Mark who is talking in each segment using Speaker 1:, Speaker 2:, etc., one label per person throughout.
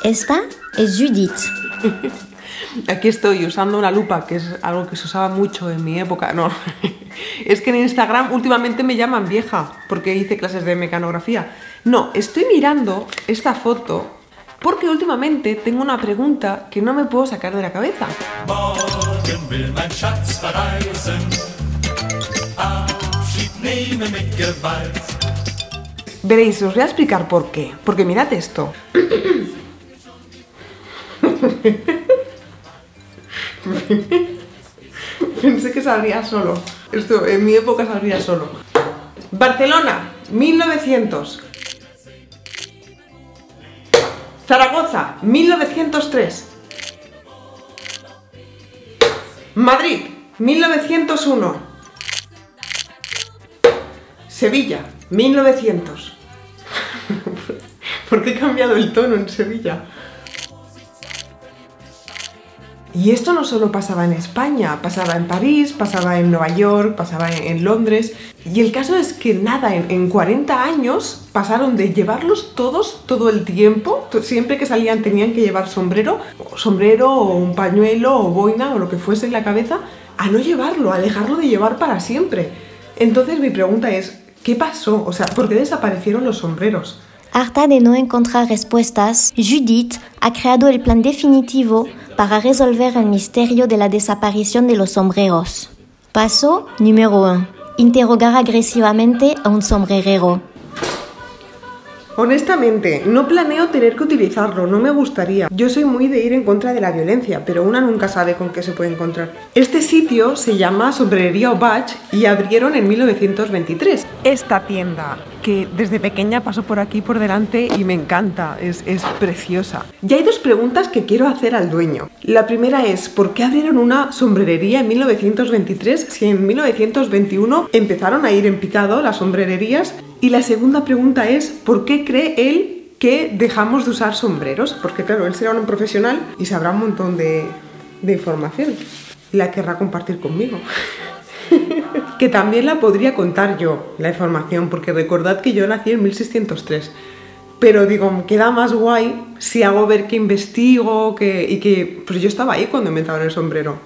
Speaker 1: Esta es Judith.
Speaker 2: Aquí estoy usando una lupa, que es algo que se usaba mucho en mi época. No, es que en Instagram últimamente me llaman vieja porque hice clases de mecanografía. No, estoy mirando esta foto porque últimamente tengo una pregunta que no me puedo sacar de la cabeza. Veréis, os voy a explicar por qué. Porque mirad esto. Pensé que saldría solo. Esto en mi época saldría solo. Barcelona, 1900. Zaragoza, 1903. Madrid, 1901. Sevilla, 1900. ¿Por qué he cambiado el tono en Sevilla? Y esto no solo pasaba en España, pasaba en París, pasaba en Nueva York, pasaba en Londres. Y el caso es que nada, en 40 años pasaron de llevarlos todos, todo el tiempo, siempre que salían tenían que llevar sombrero o un pañuelo o boina o lo que fuese en la cabeza, a no llevarlo, a dejarlo de llevar para siempre. Entonces mi pregunta es, ¿qué pasó? O sea, ¿por qué desaparecieron los sombreros?
Speaker 1: Harta de no encontrar respuestas, Judith ha creado el plan definitivo para resolver el misterio de la desaparición de los sombreros. Paso número 1. Interrogar agresivamente a un sombrerero.
Speaker 2: Honestamente, no planeo tener que utilizarlo, no me gustaría. Yo soy muy de ir en contra de la violencia, pero una nunca sabe con qué se puede encontrar. Este sitio se llama Sombrerería Obach y abrieron en 1923. Esta tienda, que desde pequeña paso por aquí por delante y me encanta, es preciosa. Y hay dos preguntas que quiero hacer al dueño. La primera es, ¿por qué abrieron una sombrerería en 1923 si en 1921 empezaron a ir en picado las sombrererías? Y la segunda pregunta es, ¿por qué cree él que dejamos de usar sombreros? Porque claro, él será un profesional y sabrá un montón de información. Y la querrá compartir conmigo. Que también la podría contar yo, la información, porque recordad que yo nací en 1603. Pero digo, queda más guay si hago ver que investigo, y que pues yo estaba ahí cuando inventaron el sombrero.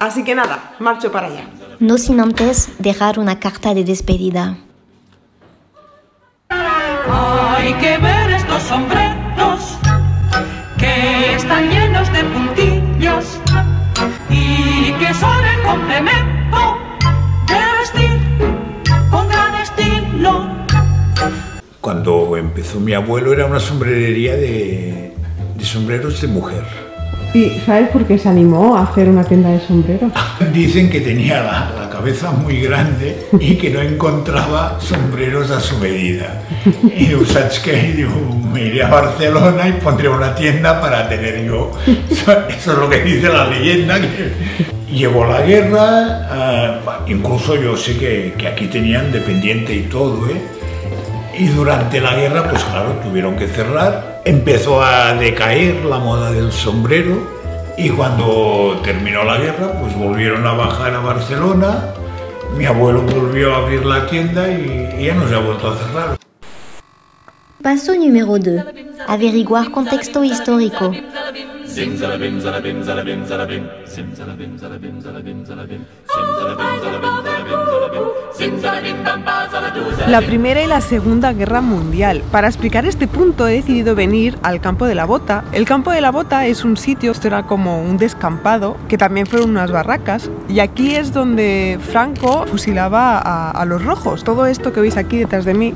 Speaker 2: Así que nada, marcho para allá.
Speaker 1: No sin antes dejar una carta de despedida.
Speaker 3: Hay que ver estos sombreros que están llenos de puntillos y que son el complemento de vestir con gran estilo.
Speaker 4: Cuando empezó mi abuelo era una sombrerería de sombreros de mujer.
Speaker 2: ¿Y sabes por qué se animó a hacer una tienda de sombreros?
Speaker 4: Dicen que tenía la cabeza muy grande y que no encontraba sombreros a su medida. Y digo, ¿sabes qué? Digo, me iré a Barcelona y pondré una tienda para tener yo. Eso es lo que dice la leyenda. Llegó la guerra, incluso yo sé que aquí tenían dependiente y todo, ¿eh? Y durante la guerra, pues claro, tuvieron que cerrar. Empezó a decaer la moda del sombrero y cuando terminó la guerra, pues volvieron a bajar a Barcelona. Mi abuelo volvió a abrir la tienda y ya no se ha vuelto a cerrar.
Speaker 1: Paso número 2. Averiguar contexto histórico.
Speaker 2: La Primera y la Segunda Guerra Mundial. Para explicar este punto he decidido venir al Campo de la Bota. El Campo de la Bota es un sitio, esto era como un descampado, que también fueron unas barracas, y aquí es donde Franco fusilaba a los rojos. Todo esto que veis aquí detrás de mí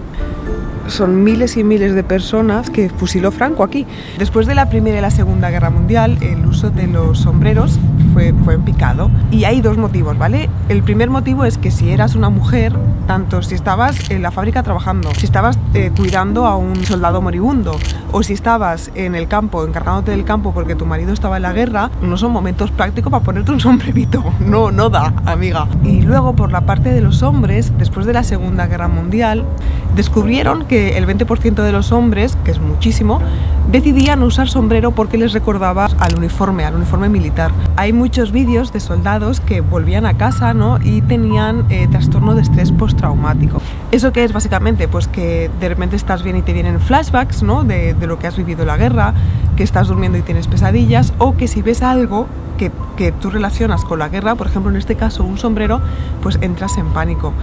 Speaker 2: son miles y miles de personas que fusiló Franco aquí. Después de la Primera y la Segunda Guerra Mundial, el uso de los sombreros fue en picado. Y hay dos motivos, ¿vale? El primer motivo es que si eras una mujer, tanto si estabas en la fábrica trabajando, si estabas cuidando a un soldado moribundo, o si estabas en el campo, encargándote del campo porque tu marido estaba en la guerra, no son momentos prácticos para ponerte un sombrerito. No da, amiga. Y luego, por la parte de los hombres, después de la Segunda Guerra Mundial, descubrieron que el 20% de los hombres, que es muchísimo, decidían usar sombrero porque les recordaba al uniforme militar. Hay muchos vídeos de soldados que volvían a casa, ¿no? Y tenían trastorno de estrés postraumático. ¿Eso qué es básicamente? Pues que de repente estás bien y te vienen flashbacks, ¿no? de lo que has vivido en la guerra, que estás durmiendo y tienes pesadillas, o que si ves algo que tú relacionas con la guerra, por ejemplo en este caso un sombrero, pues entras en pánico.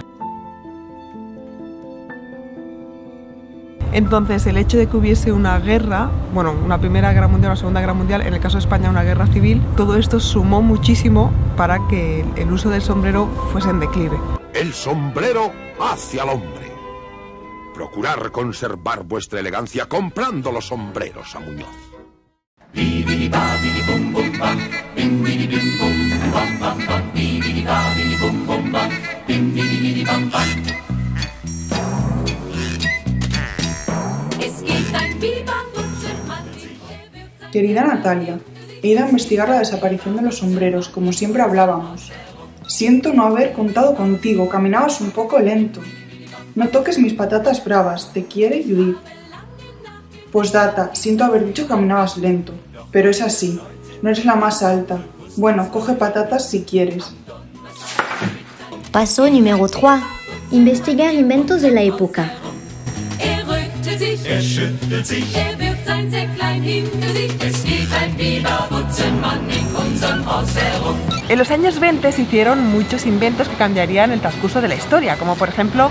Speaker 2: Entonces el hecho de que hubiese una guerra, bueno, una Primera Guerra Mundial, una Segunda Guerra Mundial, en el caso de España una guerra civil, todo esto sumó muchísimo para que el uso del sombrero fuese en declive.
Speaker 5: El sombrero hacia el hombre. Procurar conservar vuestra elegancia comprando los sombreros a Muñoz.
Speaker 6: Querida Natalia, he ido a investigar la desaparición de los sombreros, como siempre hablábamos. Siento no haber contado contigo, caminabas un poco lento. No toques mis patatas bravas, te quiere Judith. Postdata, siento haber dicho que caminabas lento, pero es así, no eres la más alta. Bueno, coge patatas si quieres.
Speaker 1: Paso número 3. Investigar inventos de la época.
Speaker 2: En los años 20 se hicieron muchos inventos que cambiarían el transcurso de la historia, como por ejemplo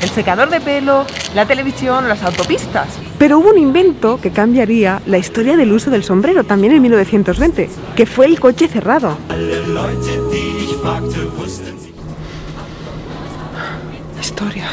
Speaker 2: el secador de pelo, la televisión o las autopistas. Pero hubo un invento que cambiaría la historia del uso del sombrero también en 1920, que fue el coche cerrado. Historia.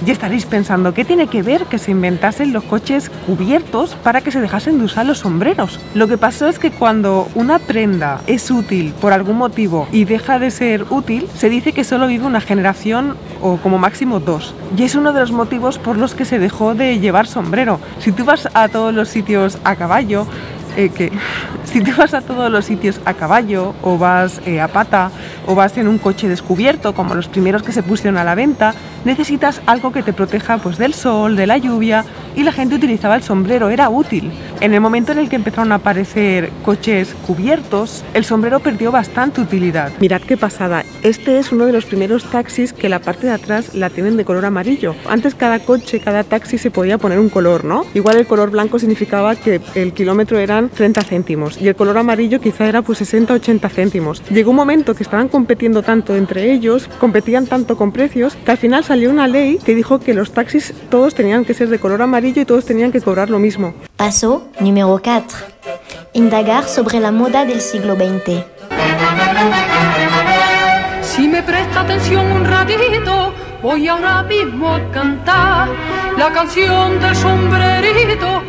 Speaker 2: Y estaréis pensando, ¿qué tiene que ver que se inventasen los coches cubiertos para que se dejasen de usar los sombreros? Lo que pasó es que cuando una prenda es útil por algún motivo y deja de ser útil, se dice que solo vive una generación o como máximo 2. Y es uno de los motivos por los que se dejó de llevar sombrero. Si tú vas a todos los sitios a caballo, si tú vas a todos los sitios a caballo o vas a pata o vas en un coche descubierto como los primeros que se pusieron a la venta, necesitas algo que te proteja pues del sol, de la lluvia, y la gente utilizaba el sombrero, era útil. En el momento en el que empezaron a aparecer coches cubiertos, el sombrero perdió bastante utilidad. Mirad qué pasada, este es uno de los primeros taxis que la parte de atrás la tienen de color amarillo. Antes cada coche, cada taxi se podía poner un color, ¿no? Igual el color blanco significaba que el kilómetro eran 30 céntimos y el color amarillo quizá era pues 60-80 céntimos. Llegó un momento que estaban compitiendo tanto entre ellos, competían tanto con precios, que al final salió una ley que dijo que los taxis todos tenían que ser de color amarillo y todos tenían que cobrar lo mismo.
Speaker 1: Paso número 4. Indagar sobre la moda del siglo XX.
Speaker 3: Si me presta atención un ratito, voy ahora mismo a cantar la canción del sombrerito.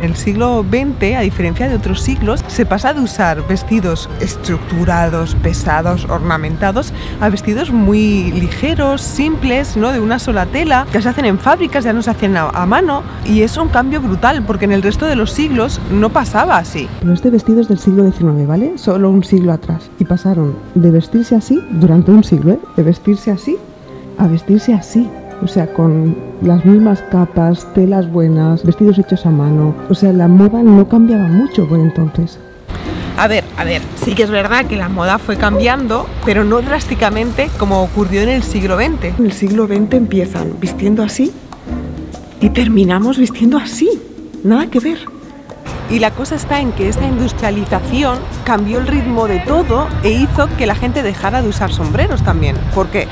Speaker 2: En el siglo XX, a diferencia de otros siglos, se pasa de usar vestidos estructurados, pesados, ornamentados, a vestidos muy ligeros, simples, ¿no? De una sola tela, que se hacen en fábricas, ya no se hacen a mano, y es un cambio brutal, porque en el resto de los siglos no pasaba así.
Speaker 7: Pero este vestido es del siglo XIX, ¿vale? Solo un siglo atrás. Y pasaron de vestirse así, durante un siglo, ¿eh? De vestirse así, a vestirse así. O sea, con las mismas capas, telas buenas, vestidos hechos a mano. O sea, la moda no cambiaba mucho por entonces.
Speaker 2: A ver, sí que es verdad que la moda fue cambiando, pero no drásticamente como ocurrió en el siglo XX. En el siglo XX empiezan vistiendo así y terminamos vistiendo así. Nada que ver. Y la cosa está en que esta industrialización cambió el ritmo de todo e hizo que la gente dejara de usar sombreros también. ¿Por qué?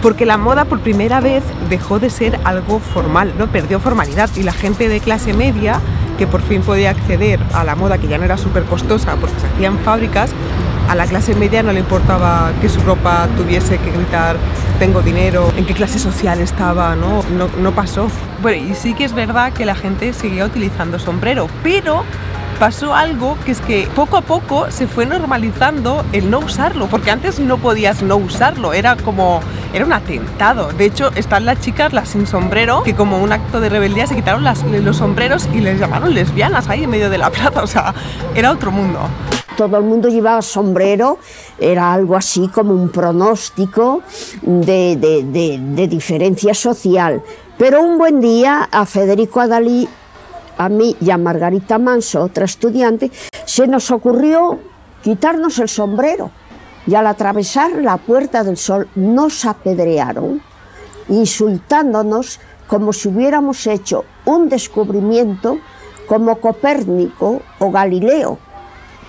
Speaker 2: Porque la moda por primera vez dejó de ser algo formal, ¿no? Perdió formalidad, y la gente de clase media, que por fin podía acceder a la moda, que ya no era súper costosa porque se hacía en fábricas, a la clase media no le importaba que su ropa tuviese que gritar tengo dinero, en qué clase social estaba, no pasó. Bueno, y sí que es verdad que la gente seguía utilizando sombrero, pero pasó algo, que es que poco a poco se fue normalizando el no usarlo, porque antes no podías no usarlo, era un atentado. De hecho, están las chicas, las sin sombrero, que como un acto de rebeldía se quitaron los sombreros y les llamaron lesbianas ahí en medio de la plaza, o sea, era otro mundo.
Speaker 8: Todo el mundo llevaba sombrero, era algo así como un pronóstico de diferencia social. Pero un buen día a Federico Adalí a mí y a Margarita Manso, otra estudiante, se nos ocurrió quitarnos el sombrero. Y al atravesar la Puerta del Sol nos apedrearon, insultándonos como si hubiéramos hecho un descubrimiento como Copérnico o Galileo,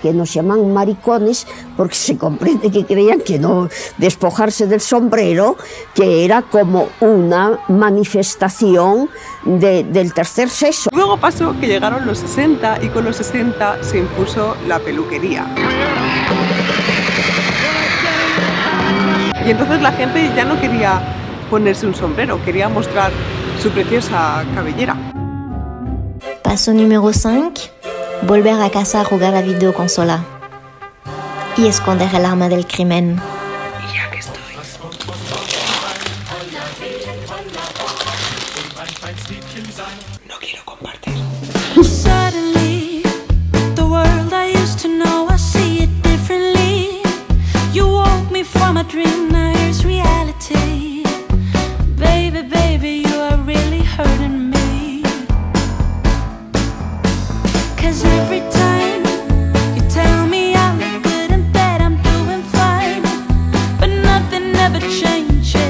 Speaker 8: que nos llaman maricones porque se comprende que creían que no despojarse del sombrero, que era como una manifestación del tercer sexo.
Speaker 2: Luego pasó que llegaron los 60 y con los 60 se impuso la peluquería. Y entonces la gente ya no quería ponerse un sombrero, quería mostrar su preciosa cabellera.
Speaker 1: Paso número 5. Volver a casa a jugar a videoconsola y esconder el arma del crimen.
Speaker 2: Y ya que estoy. No quiero compartir.
Speaker 9: Suddenly, the world I used to know, I see it differently. You woke me from a dream, now here's reality. Baby, baby, you are really hurting me. 'Cause every time